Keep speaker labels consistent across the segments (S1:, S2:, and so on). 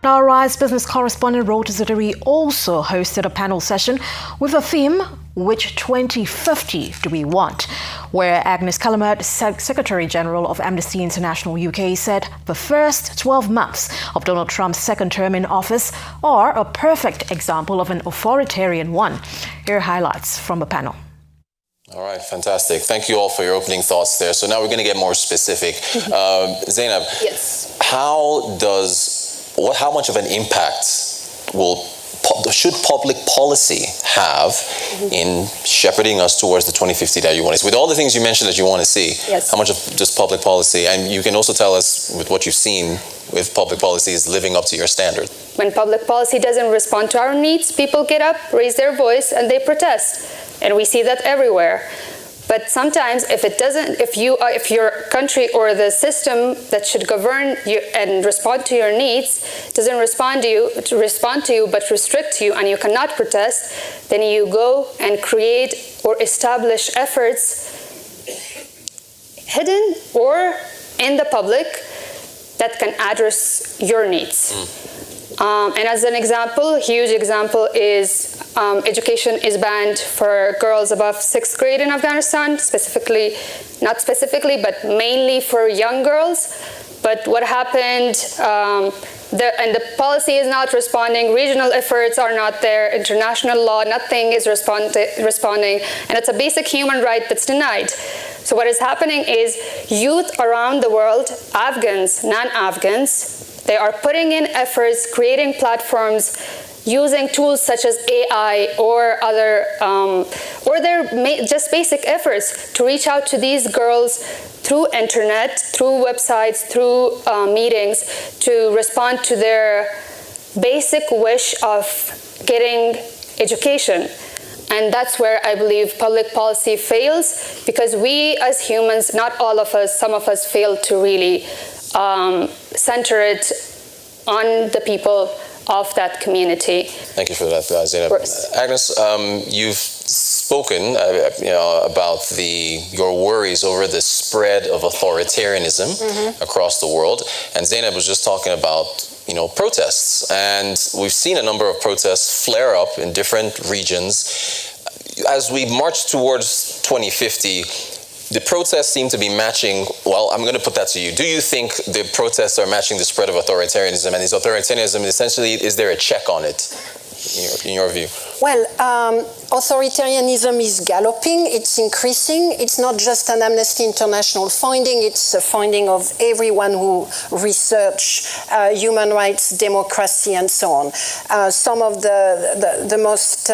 S1: Now, Rise business correspondent Reuters also hosted a panel session with a theme, Which 2050 Do We Want?, where Agnes Callamard, Secretary-General of Amnesty International UK, said the first 12 months of Donald Trump's second term in office are a perfect example of an authoritarian one. Here are highlights from the panel.
S2: All right, fantastic. Thank you all for your opening thoughts there. So now we're going to get more specific. Zainab,
S3: yes.
S2: How much of an impact should public policy have in shepherding us towards the 2050 that you want to see? With all the things you mentioned that you want to see,
S3: yes.
S2: How much of just public policy, and you can also tell us with what you've seen with public policy, is living up to your standard?
S3: When public policy doesn't respond to our needs, people get up, raise their voice, and they protest. And we see that everywhere. But sometimes if your country or the system that should govern you and respond to your needs doesn't respond to you but restrict you, and you cannot protest, then you go and create or establish efforts hidden or in the public that can address your needs. And as an example, a huge example is education is banned for girls above 6th grade in Afghanistan, not specifically, but mainly for young girls. But what happened, and the policy is not responding, regional efforts are not there, international law, nothing is responding, and it's a basic human right that's denied. So what is happening is youth around the world, Afghans, non-Afghans, they are putting in efforts, creating platforms, using tools such as AI or other, or their just basic efforts to reach out to these girls through internet, through websites, through meetings, to respond to their basic wish of getting education. And that's where I believe public policy fails, because we as humans, not all of us, some of us fail to really center it on the people of that community.
S2: Thank you for that, Zainab. Agnes, you've spoken about your worries over the spread of authoritarianism across the world, and Zainab was just talking about protests, and we've seen a number of protests flare up in different regions. As we march towards 2050, the protests seem to be matching, well, I'm going to put that to you. Do you think the protests are matching the spread of authoritarianism? And is authoritarianism essentially, is there a check on it, in your view?
S4: Well, authoritarianism is galloping, it's increasing. It's not just an Amnesty International finding, it's a finding of everyone who research human rights, democracy, and so on. Some of the most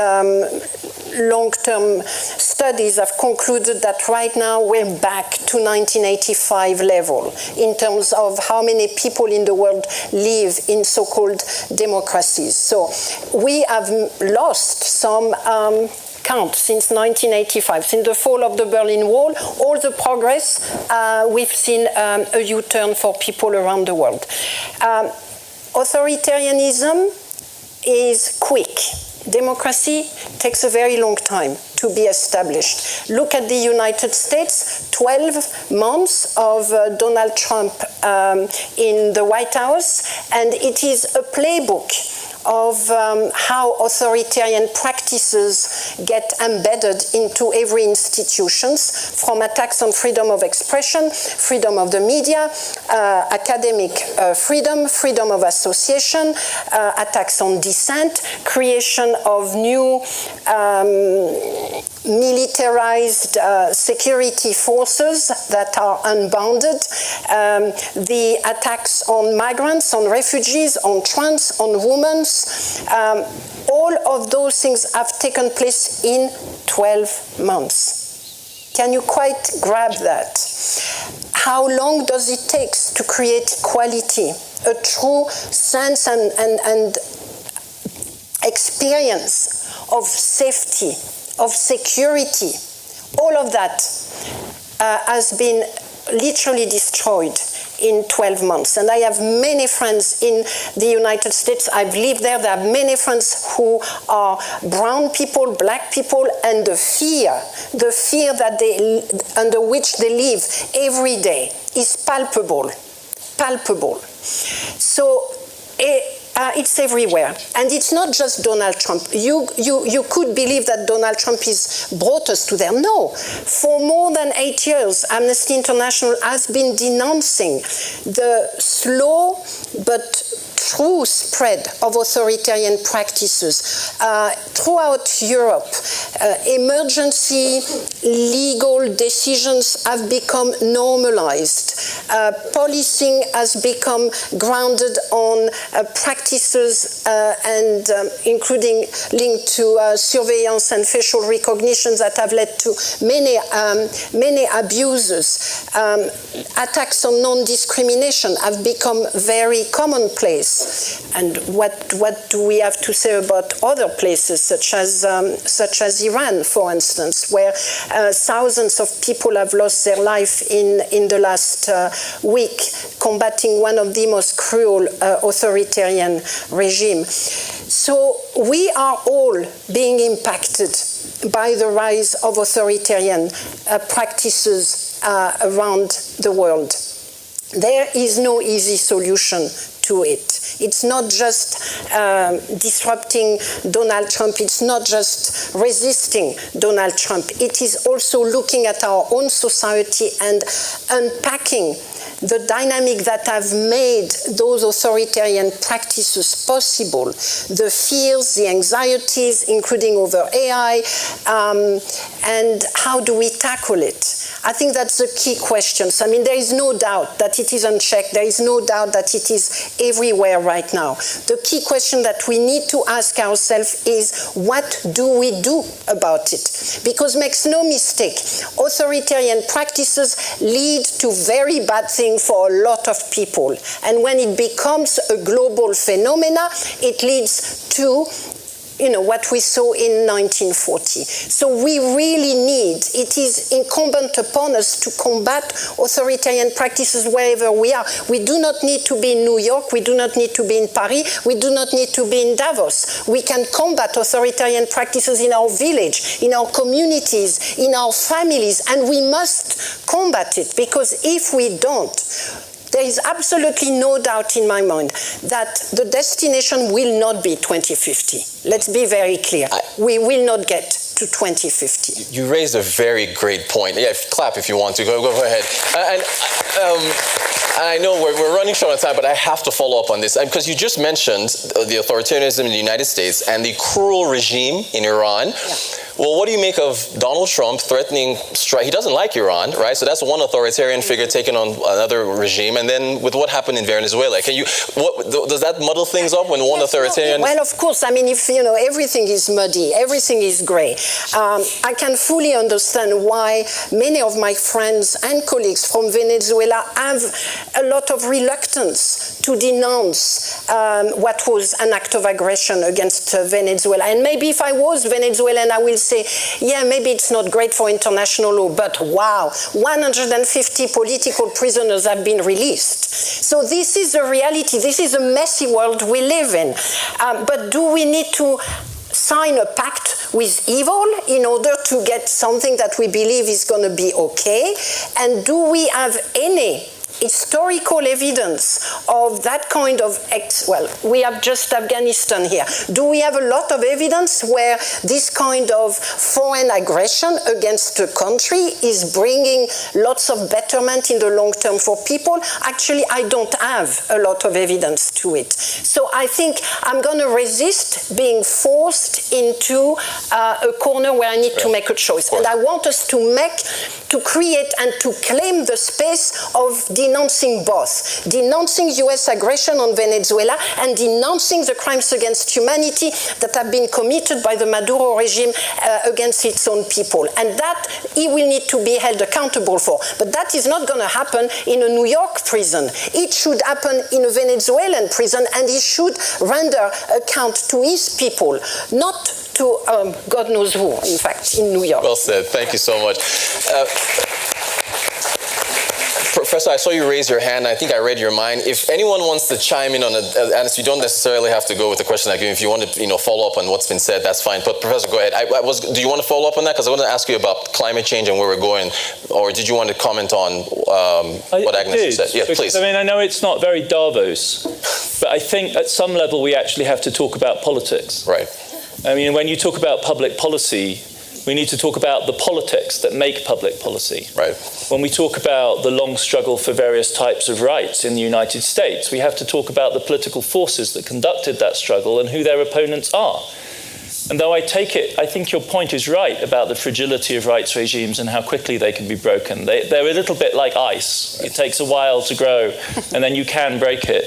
S4: long-term studies have concluded that right now we're back to 1985 level in terms of how many people in the world live in so-called democracies. So we have lost some count since 1985. Since the fall of the Berlin Wall, all the progress, we've seen a U-turn for people around the world. Authoritarianism is quick. Democracy takes a very long time to be established. Look at the United States, 12 months of Donald Trump in the White House, and it is a playbook of how authoritarian practices get embedded into every institutions, from attacks on freedom of expression, freedom of the media, academic freedom, freedom of association, attacks on dissent, creation of new militarized security forces that are unbounded, the attacks on migrants, on refugees, on trans, on women. All of those things have taken place in 12 months. Can you quite grab that? How long does it take to create equality, a true sense and experience of safety, of security? All of that has been literally destroyed in 12 months. And I have many friends in the United States. I've lived there. There are many friends who are brown people, black people, and the fear that under which they live every day is palpable. So It's everywhere. And it's not just Donald Trump. You could believe that Donald Trump has brought us to there. No. For more than 8 years, Amnesty International has been denouncing the slow but true spread of authoritarian practices throughout Europe. Emergency legal decisions have become normalized. Policing has become grounded on practices and including linked to surveillance and facial recognition that have led to many abuses. Attacks on non-discrimination have become very commonplace. And what do we have to say about other places, such as Iran, for instance, where thousands of people have lost their life in the last week, combating one of the most cruel authoritarian regimes. So we are all being impacted by the rise of authoritarian practices around the world. There is no easy solution to it. It's not just disrupting Donald Trump. It's not just resisting Donald Trump. It is also looking at our own society and unpacking the dynamic that have made those authoritarian practices possible, the fears, the anxieties, including over AI, and how do we tackle it? I think that's the key questions. I mean, there is no doubt that it is unchecked. There is no doubt that it is everywhere right now. The key question that we need to ask ourselves is, what do we do about it? Because makes no mistake, authoritarian practices lead to very bad things for a lot of people. And when it becomes a global phenomena, it leads to what we saw in 1940. So we really it is incumbent upon us to combat authoritarian practices wherever we are. We do not need to be in New York, we do not need to be in Paris, we do not need to be in Davos. We can combat authoritarian practices in our village, in our communities, in our families, and we must combat it, because if we don't, there is absolutely no doubt in my mind that the destination will not be 2050. Let's be very clear. We will not get to 2050.
S2: You raised a very great point. Yeah, clap if you want to. Go ahead. And I know we're running short on time, but I have to follow up on this. Because you just mentioned the authoritarianism in the United States and the cruel regime in Iran.
S4: Yeah.
S2: Well, what do you make of Donald Trump threatening strike? He doesn't like Iran, right? So that's one authoritarian figure taking on another regime. And then with what happened in Venezuela, does that muddle things up when one authoritarian?
S4: Well, of course. I mean, if everything is muddy, everything is grey. I can fully understand why many of my friends and colleagues from Venezuela have a lot of reluctance to denounce what was an act of aggression against Venezuela. And maybe if I was Venezuelan, I will say, yeah, maybe it's not great for international law, but wow, 150 political prisoners have been released. So this is a reality. This is a messy world we live in. But do we need to sign a pact with evil in order to get something that we believe is going to be okay? And do we have any historical evidence of that kind of we have just Afghanistan here. Do we have a lot of evidence where this kind of foreign aggression against a country is bringing lots of betterment in the long term for people? Actually, I don't have a lot of evidence to it. So I think I'm going to resist being forced into a corner where I need to make a choice. And I want us to create and to claim the space of denouncing both, denouncing US aggression on Venezuela and denouncing the crimes against humanity that have been committed by the Maduro regime against its own people. And that he will need to be held accountable for. But that is not going to happen in a New York prison. It should happen in a Venezuelan prison, and he should render account to his people, not to God knows who, in fact, in New York.
S2: Well said. Thank you so much. Professor, I saw you raise your hand. I think I read your mind. If anyone wants to chime in on it, and you don't necessarily have to go with the question I give. If you want to, follow up on what's been said, that's fine. But Professor, go ahead. Do you want to follow up on that? Because I want to ask you about climate change and where we're going. Or did you want to comment on what Agnes said? Yeah, please.
S5: I mean, I know it's not very Davos, But I think at some level we actually have to talk about politics.
S2: Right.
S5: I mean, when you talk about public policy, we need to talk about the politics that make public policy.
S2: Right.
S5: When we talk about the long struggle for various types of rights in the United States, we have to talk about the political forces that conducted that struggle and who their opponents are. And though I think your point is right about the fragility of rights regimes and how quickly they can be broken. They're a little bit like ice. It takes a while to grow, and then you can break it.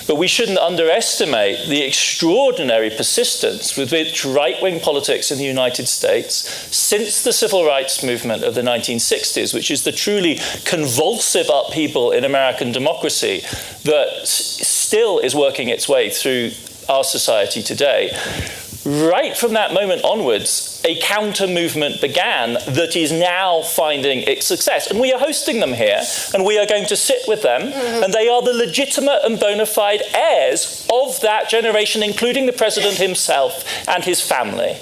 S5: But we shouldn't underestimate the extraordinary persistence with which right-wing politics in the United States, since the civil rights movement of the 1960s, which is the truly convulsive upheaval in American democracy that still is working its way through our society today, right from that moment onwards, a counter-movement began that is now finding its success. And we are hosting them here, and we are going to sit with them, and they are the legitimate and bona fide heirs of that generation, including the president himself and his family.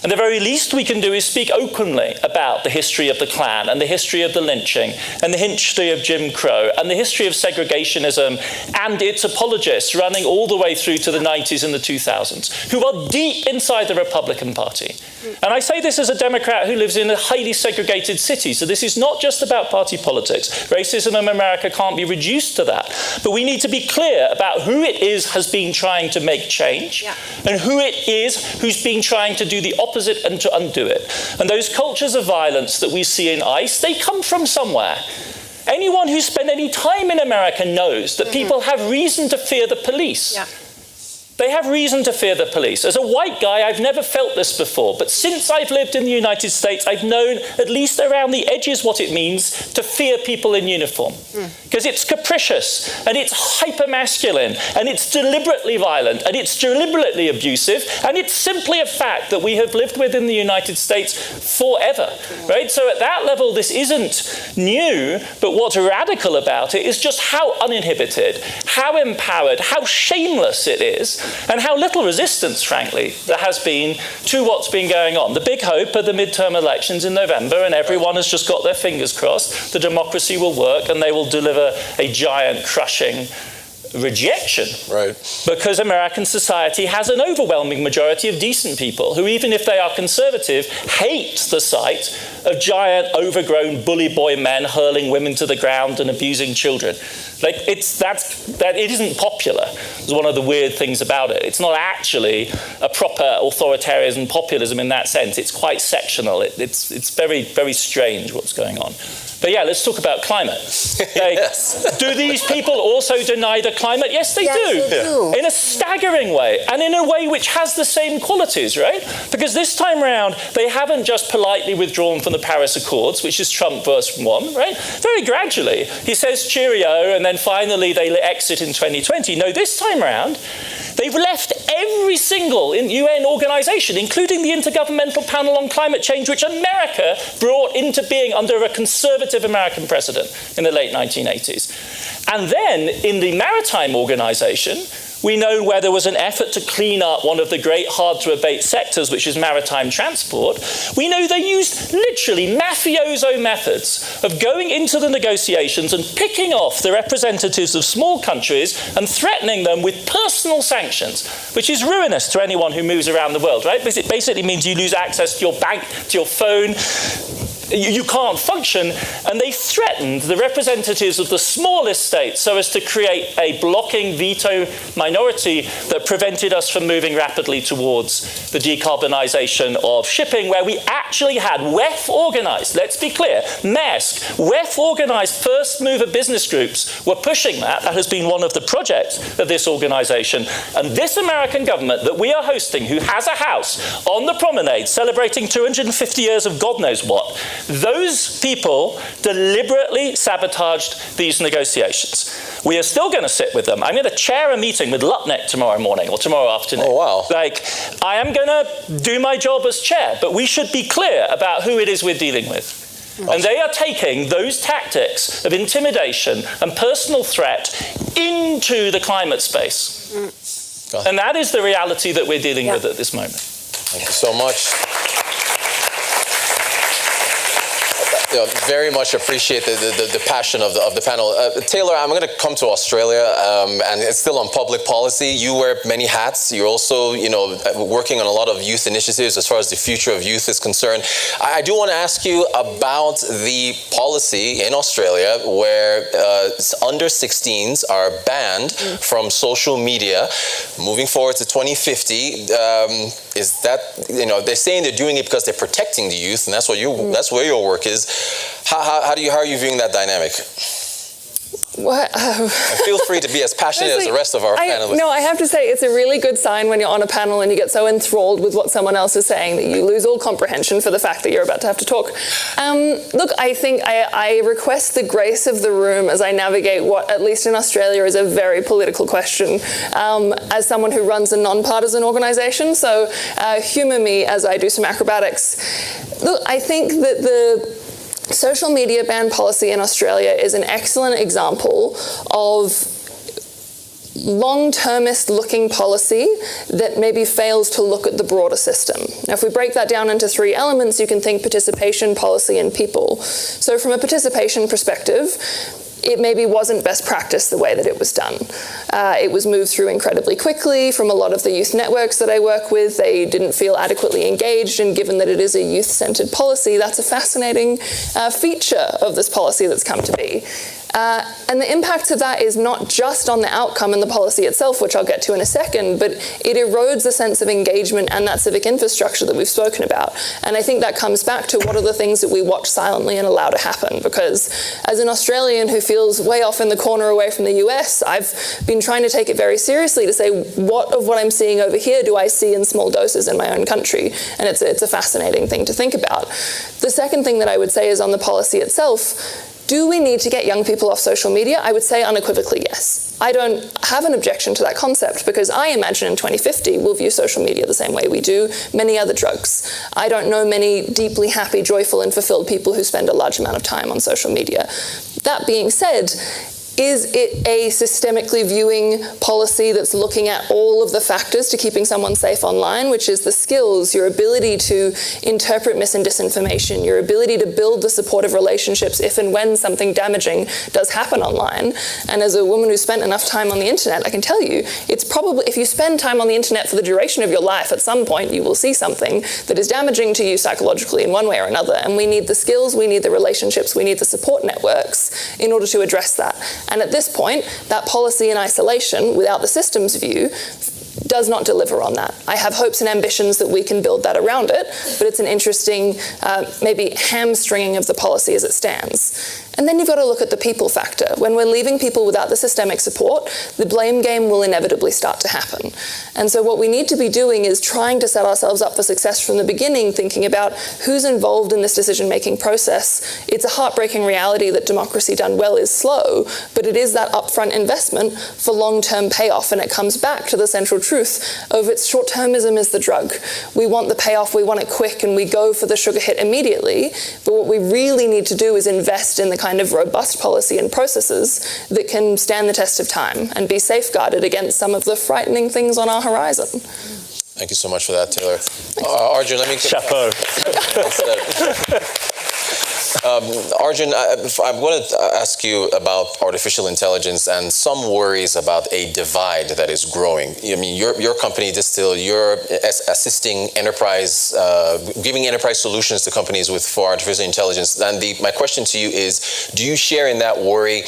S5: And the very least we can do is speak openly about the history of the Klan and the history of the lynching and the history of Jim Crow and the history of segregationism and its apologists running all the way through to the 90s and the 2000s, who are deep inside the Republican Party. And I say this as a Democrat who lives in a highly segregated city, so this is not just about party politics. Racism in America can't be reduced to that. But we need to be clear about who it is has been trying to make change and who it is who's been trying to do the opposite and to undo it. And those cultures of violence that we see in ICE, they come from somewhere. Anyone who's spent any time in America knows that people have reason to fear the police. They have reason to fear the police. As a white guy, I've never felt this before, but since I've lived in the United States, I've known, at least around the edges, what it means to fear people in uniform. Because it's capricious, and it's hyper-masculine, and it's deliberately violent, and it's deliberately abusive, and it's simply a fact that we have lived with in the United States forever, right? So at that level, this isn't new, but what's radical about it is just how uninhibited, how empowered, how shameless it is, and how little resistance, frankly, there has been to what's been going on. The big hope are the midterm elections in November, and everyone has just got their fingers crossed. The democracy will work, and they will deliver a giant, crushing rejection. Right. Because American society has an overwhelming majority of decent people who, even if they are conservative, hate the sight of giant, overgrown bully boy men hurling women to the ground and abusing children. Like, it isn't popular. It's one of the weird things about it. It's not actually a proper authoritarian populism in that sense. It's quite sectional. It's very, very strange what's going on. But yeah, let's talk about climate. Yes. Do these people also deny the climate? Yes, they do. In a staggering way, and in a way which has the same qualities, right? Because this time around, they haven't just politely withdrawn from the Paris Accords, which is Trump verse 1, right? Very gradually. He says cheerio, and then finally they exit in 2020. No, this time around, they've left every single UN organization, including the Intergovernmental Panel on Climate Change, which America brought into being under a conservative American president in the late 1980s. And then in the Maritime Organization, we know where there was an effort to clean up one of the great hard-to-abate sectors, which is maritime transport. We know they used literally mafioso methods of going into the negotiations and picking off the representatives of small countries and threatening them with personal sanctions, which is ruinous to anyone who moves around the world, right? Because it basically means you lose access to your bank, to your phone. You can't function, and they threatened the representatives of the smallest states so as to create a blocking veto minority that prevented us from moving rapidly towards the decarbonisation of shipping, where we actually had WEF-organised, let's be clear, MESC, WEF-organised first mover business groups were pushing that. That has been one of the projects of this organisation. And this American government that we are hosting, who has a house on the promenade celebrating 250 years of God knows what, those people deliberately sabotaged these negotiations. We are still going to sit with them. I'm going to chair a meeting with Lutnick tomorrow morning or tomorrow afternoon.
S2: Oh, wow.
S5: Like, I am going to do my job as chair, but we should be clear about who it is we're dealing with. And they are taking those tactics of intimidation and personal threat into the climate space. And that is the reality that we're dealing with at this moment.
S2: Thank you so much. very much appreciate the passion of the panel. Taylor, I'm going to come to Australia, and it's still on public policy. You wear many hats. You're also, working on a lot of youth initiatives as far as the future of youth is concerned. I do want to ask you about the policy in Australia where under 16s are banned from social media. Moving forward to 2050, is that, they're saying they're doing it because they're protecting the youth, and that's where your work is. How are you viewing that dynamic? Feel free to be as passionate as the rest of our panelists.
S6: No, I have to say it's a really good sign when you're on a panel and you get so enthralled with what someone else is saying that you lose all comprehension for the fact that you're about to have to talk. Look, I think I request the grace of the room as I navigate what, at least in Australia, is a very political question. As someone who runs a non-partisan organisation, so humour me as I do some acrobatics. Look, I think that the social media ban policy in Australia is an excellent example of long-termist looking policy that maybe fails to look at the broader system. Now, if we break that down into three elements, you can think participation, policy, and people. So from a participation perspective, it maybe wasn't best practice the way that it was done. It was moved through incredibly quickly from a lot of the youth networks that I work with. They didn't feel adequately engaged, and given that it is a youth-centered policy, that's a fascinating feature of this policy that's come to be. And the impact of that is not just on the outcome and the policy itself, which I'll get to in a second, but it erodes the sense of engagement and that civic infrastructure that we've spoken about. And I think that comes back to what are the things that we watch silently and allow to happen. Because as an Australian who feels way off in the corner away from the US, I've been trying to take it very seriously to say, what of what I'm seeing over here do I see in small doses in my own country? And it's a fascinating thing to think about. The second thing that I would say is on the policy itself. Do we need to get young people off social media? I would say unequivocally yes. I don't have an objection to that concept because I imagine in 2050 we'll view social media the same way we do many other drugs. I don't know many deeply happy, joyful, and fulfilled people who spend a large amount of time on social media. That being said, is it a systemically viewing policy that's looking at all of the factors to keeping someone safe online, which is the skills, your ability to interpret mis and disinformation, your ability to build the supportive relationships if and when something damaging does happen online? And as a woman who spent enough time on the internet, I can tell you, it's probably, if you spend time on the internet for the duration of your life, at some point you will see something that is damaging to you psychologically in one way or another. And we need the skills, we need the relationships, we need the support networks in order to address that. And at this point, that policy in isolation, without the systems view, does not deliver on that. I have hopes and ambitions that we can build that around it, but it's an interesting, maybe hamstringing of the policy as it stands. And then you've got to look at the people factor. When we're leaving people without the systemic support, the blame game will inevitably start to happen. And so what we need to be doing is trying to set ourselves up for success from the beginning, thinking about who's involved in this decision-making process. It's a heartbreaking reality that democracy done well is slow, but it is that upfront investment for long-term payoff, and it comes back to the central truth of its short-termism is the drug. We want the payoff, we want it quick, and we go for the sugar hit immediately, but what we really need to do is invest in the kind of robust policy and processes that can stand the test of time and be safeguarded against some of the frightening things on our horizon.
S2: Thank you so much for that, Taylor. Arjun, let me...
S5: Chapeau.
S2: Arjun, I want to ask you about artificial intelligence and some worries about a divide that is growing. I mean, your company, Distill, you're assisting enterprise, giving enterprise solutions to companies for artificial intelligence. And my question to you is, do you share in that worry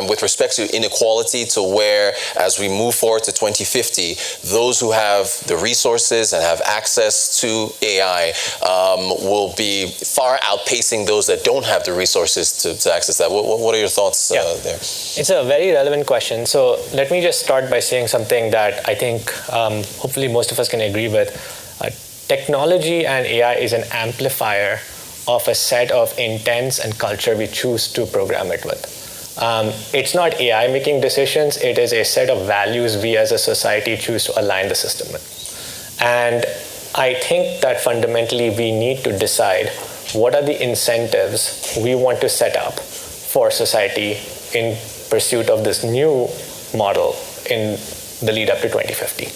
S2: with respect to inequality, to where, as we move forward to 2050, those who have the resources and have access to AI will be far outpacing those that don't have the resources to access that? What are your thoughts there?
S7: It's a very relevant question. So let me just start by saying something that I think hopefully most of us can agree with. Technology and AI is an amplifier of a set of intents and culture we choose to program it with. It's not AI making decisions, it is a set of values we as a society choose to align the system with. And I think that fundamentally we need to decide what are the incentives we want to set up for society in pursuit of this new model in the lead up to 2050.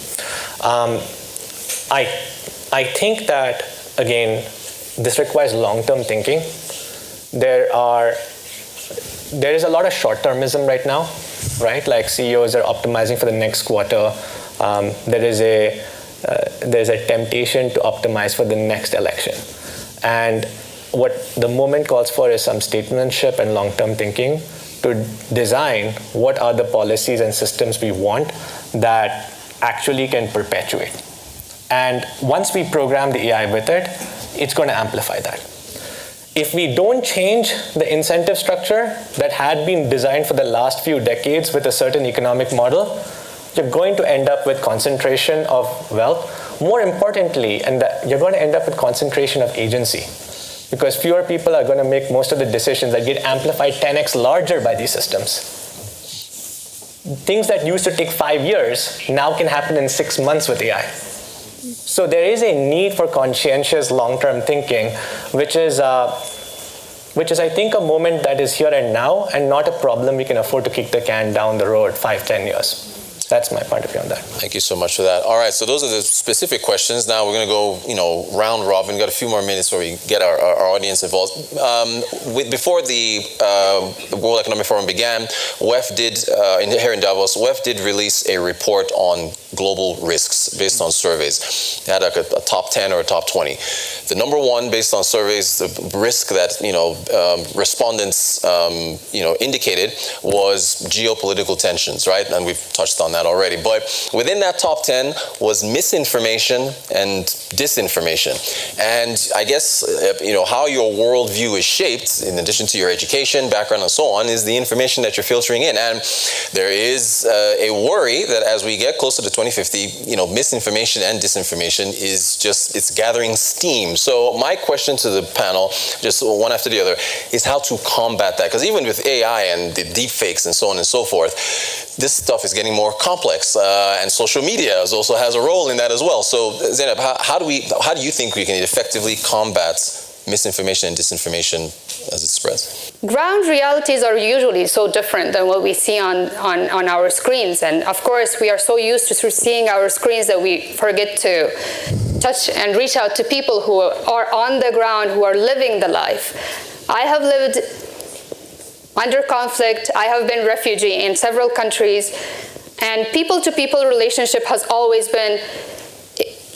S7: I think that, again, this requires long-term thinking. there is a lot of short-termism right now, right? Like CEOs are optimizing for the next quarter. There's a temptation to optimize for the next election. And what the moment calls for is some statesmanship and long-term thinking to design what are the policies and systems we want that actually can perpetuate. And once we program the AI with it, it's going to amplify that. If we don't change the incentive structure that had been designed for the last few decades with a certain economic model, you're going to end up with concentration of wealth. More importantly, you're going to end up with concentration of agency, because fewer people are going to make most of the decisions that get amplified 10x larger by these systems. Things that used to take 5 years now can happen in 6 months with AI. So there is a need for conscientious long-term thinking, which is I think a moment that is here and now, and not a problem we can afford to kick the can down the road 5-10 years. That's my point of view on that.
S2: Thank you so much for that. All right, so those are the specific questions. Now we're going to go, round robin. We've got a few more minutes where we get our audience involved. Before the World Economic Forum began, WEF did, here in Davos, WEF did release a report on global risks based on surveys. They had like a top 10 or a top 20. The number one, based on surveys, the risk that respondents indicated was geopolitical tensions, right? And we've touched on that already. But within that top 10 was misinformation and disinformation. And I guess how your worldview is shaped, in addition to your education, background, and so on, is the information that you're filtering in. And there is a worry that as we get closer to 2050, misinformation and disinformation it's gathering steam. So my question to the panel, just one after the other, is how to combat that. Because even with AI and the deep fakes and so on and so forth, this stuff is getting more complex, and social media also has a role in that as well. So Zainab, how do you think we can effectively combat misinformation and disinformation as it spreads?
S3: Ground realities are usually so different than what we see on our screens. And of course, we are so used to seeing our screens that we forget to touch and reach out to people who are on the ground, who are living the life. I have lived under conflict. I have been a refugee in several countries. And people-to-people relationship has always been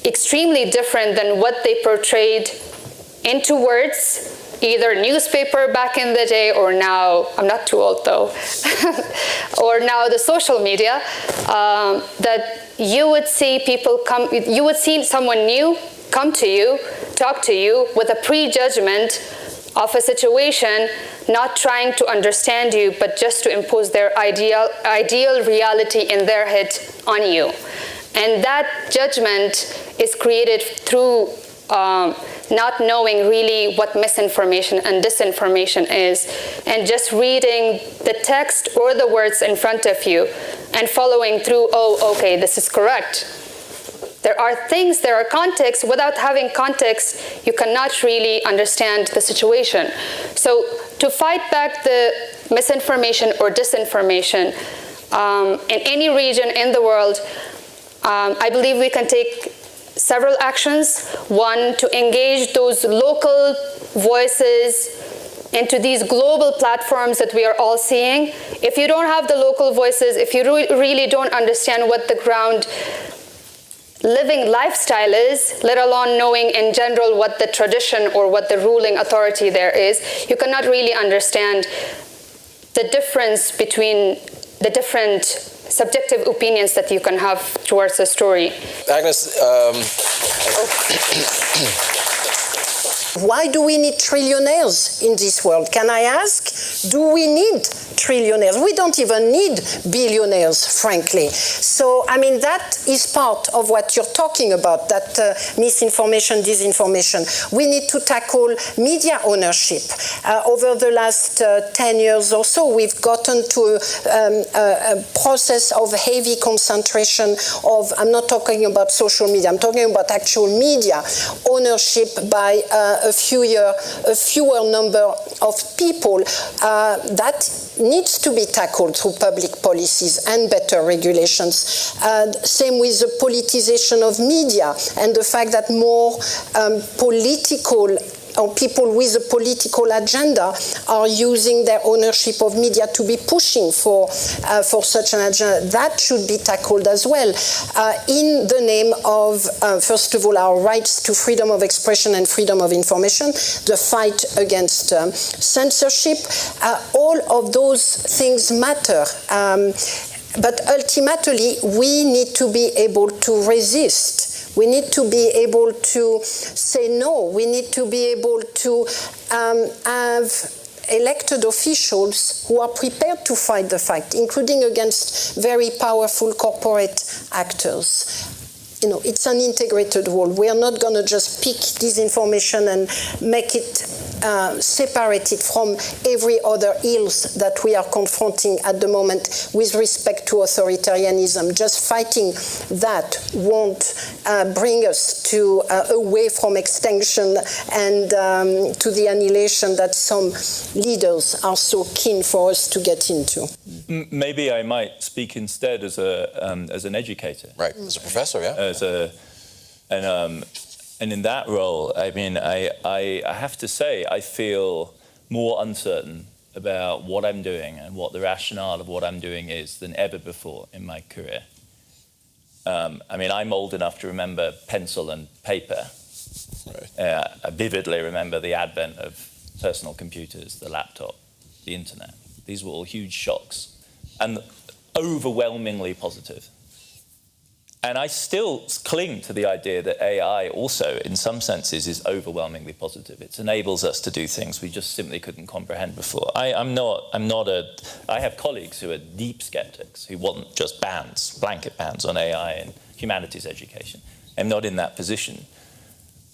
S3: extremely different than what they portrayed into words, either newspaper back in the day or now, I'm not too old though, or now the social media, that you would see you would see someone new come to you, talk to you with a prejudgment of a situation, not trying to understand you, but just to impose their ideal reality in their head on you. And that judgment is created through not knowing really what misinformation and disinformation is, and just reading the text or the words in front of you and following through, oh, okay, this is correct. There are contexts. Without having context, you cannot really understand the situation. So to fight back the misinformation or disinformation in any region in the world, I believe we can take several actions. One, to engage those local voices into these global platforms that we are all seeing. If you don't have the local voices, if you really don't understand what the ground living lifestyle is, let alone knowing in general what the tradition or what the ruling authority there is, you cannot really understand the difference between the different subjective opinions that you can have towards a story.
S2: Agnes,
S4: why do we need trillionaires in this world? Can I ask? Do we need trillionaires? We don't even need billionaires, frankly. So, that is part of what you're talking about, that misinformation, disinformation. We need to tackle media ownership. Over the last 10 years or so, we've gotten to a process of heavy concentration of, I'm not talking about social media, I'm talking about actual media ownership by a fewer number of people. That needs to be tackled through public policies and better regulations. Same with the politicization of media and the fact that more political or people with a political agenda are using their ownership of media to be pushing for such an agenda. That should be tackled as well, in the name of, first of all, our rights to freedom of expression and freedom of information, the fight against censorship. All of those things matter. But ultimately, we need to be able to resist. We need to be able to say no. We need to be able to have elected officials who are prepared to fight the fight, including against very powerful corporate actors. It's an integrated whole. We are not going to just pick disinformation and make it separated from every other ills that we are confronting at the moment with respect to authoritarianism. Just fighting that won't bring us to away from extinction and to the annihilation that some leaders are so keen for us to get into.
S5: Maybe I might speak instead as an educator.
S2: Right, as a professor, yeah.
S5: And in that role, I mean, I have to say, I feel more uncertain about what I'm doing and what the rationale of what I'm doing is than ever before in my career. I mean, I'm old enough to remember pencil and paper. Right. I vividly remember the advent of personal computers, the laptop, the internet. These were all huge shocks and overwhelmingly positive. And I still cling to the idea that AI also, in some senses, is overwhelmingly positive. It enables us to do things we just simply couldn't comprehend before. I have colleagues who are deep skeptics, who want just bans, blanket bans on AI in humanities education. I'm not in that position.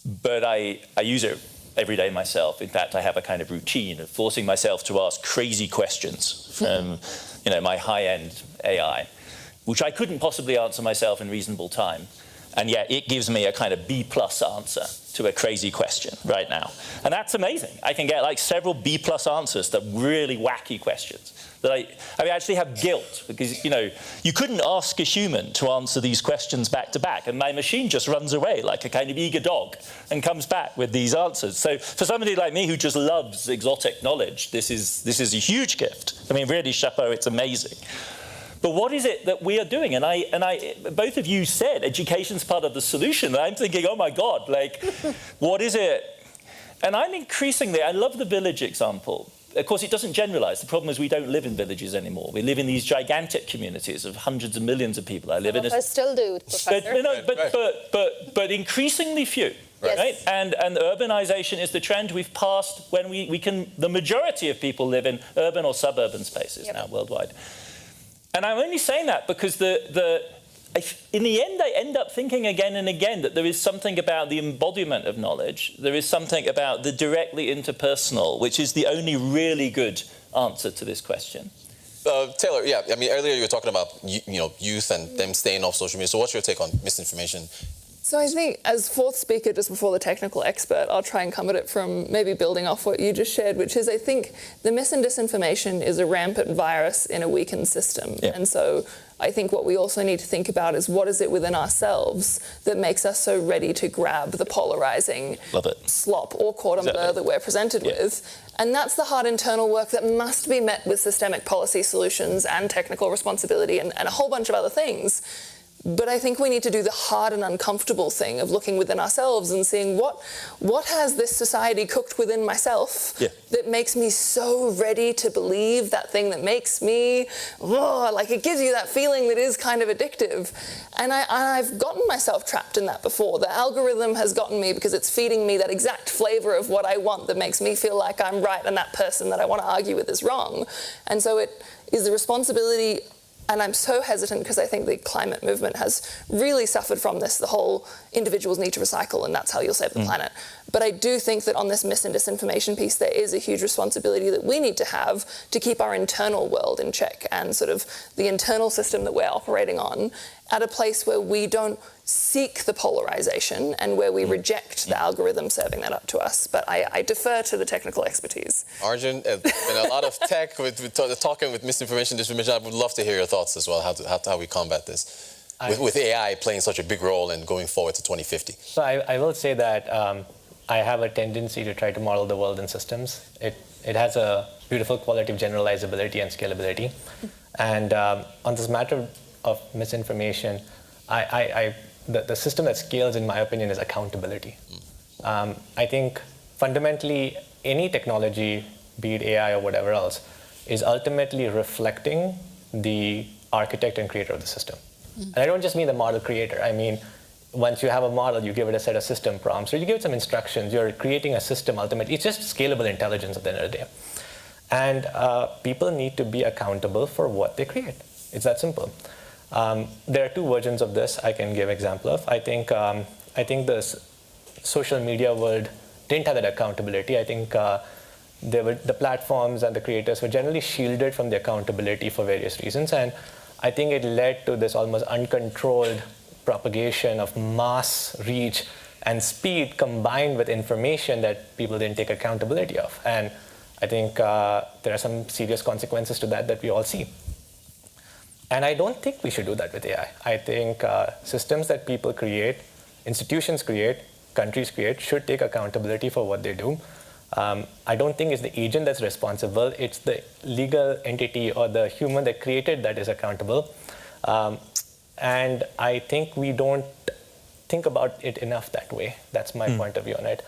S5: But I use it every day myself. In fact, I have a kind of routine of forcing myself to ask crazy questions from my high-end AI, which I couldn't possibly answer myself in reasonable time. And yet it gives me a kind of B+ answer to a crazy question right now. And that's amazing. I can get like several B+ answers to really wacky questions. That I actually have guilt because, you couldn't ask a human to answer these questions back to back. And my machine just runs away like a kind of eager dog and comes back with these answers. So for somebody like me who just loves exotic knowledge, this is a huge gift. I mean, really, chapeau, it's amazing. But what is it that we are doing? And I, both of you said education's part of the solution. And I'm thinking, oh my God, what is it? And I'm increasingly, I love the village example. Of course, it doesn't generalize. The problem is we don't live in villages anymore. We live in these gigantic communities of hundreds of millions of people. I live in a...
S3: still do, Professor.
S5: But increasingly few.
S3: Yes.
S5: Right? And urbanization is the trend we've passed when we can... The majority of people live in urban or suburban spaces now worldwide. And I'm only saying that because in the end, I end up thinking again and again that there is something about the embodiment of knowledge. There is something about the directly interpersonal, which is the only really good answer to this question.
S2: Taylor, yeah, I mean, earlier you were talking about youth and them staying off social media. So what's your take on misinformation?
S6: So I think as fourth speaker, just before the technical expert, I'll try and come at it from maybe building off what you just shared, which is I think the mis and disinformation is a rampant virus in a weakened system. Yeah. And so I think what we also need to think about is what is it within ourselves that makes us so ready to grab the polarizing slop or cordon bleu that we're presented with. And that's the hard internal work that must be met with systemic policy solutions and technical responsibility and a whole bunch of other things. But I think we need to do the hard and uncomfortable thing of looking within ourselves and seeing what has this society cooked within myself that makes me so ready to believe that thing that makes me, it gives you that feeling that is kind of addictive. And I've gotten myself trapped in that before. The algorithm has gotten me because it's feeding me that exact flavor of what I want that makes me feel like I'm right and that person that I want to argue with is wrong. And so it is the responsibility. And I'm so hesitant because I think the climate movement has really suffered from this, the whole individuals need to recycle and that's how you'll save the planet. But I do think that on this mis and disinformation piece, there is a huge responsibility that we need to have to keep our internal world in check and sort of the internal system that we're operating on at a place where we don't seek the polarization and where we reject the algorithm serving that up to us. But I defer to the technical expertise.
S2: Arjun, and a lot of tech with talking with misinformation, disinformation. I would love to hear your thoughts as well, how we combat this with AI playing such a big role in going forward to 2050.
S7: So I will say that I have a tendency to try to model the world in systems. It has a beautiful quality of generalizability and scalability. And on this matter of misinformation, the system that scales, in my opinion, is accountability. I think fundamentally any technology, be it AI or whatever else, is ultimately reflecting the architect and creator of the system. And I don't just mean the model creator. I mean, once you have a model, you give it a set of system prompts, or you give it some instructions, you're creating a system ultimately. It's just scalable intelligence at the end of the day. And people need to be accountable for what they create. It's that simple. There are two versions of this I can give example of. I think the social media world didn't have that accountability. I think the platforms and the creators were generally shielded from the accountability for various reasons. And I think it led to this almost uncontrolled propagation of mass reach and speed combined with information that people didn't take accountability of. And I think there are some serious consequences to that we all see. And I don't think we should do that with AI. I think systems that people create, institutions create, countries create, should take accountability for what they do. I don't think it's the agent that's responsible. It's the legal entity or the human that created that is accountable. And I think we don't think about it enough that way. That's my point of view on it.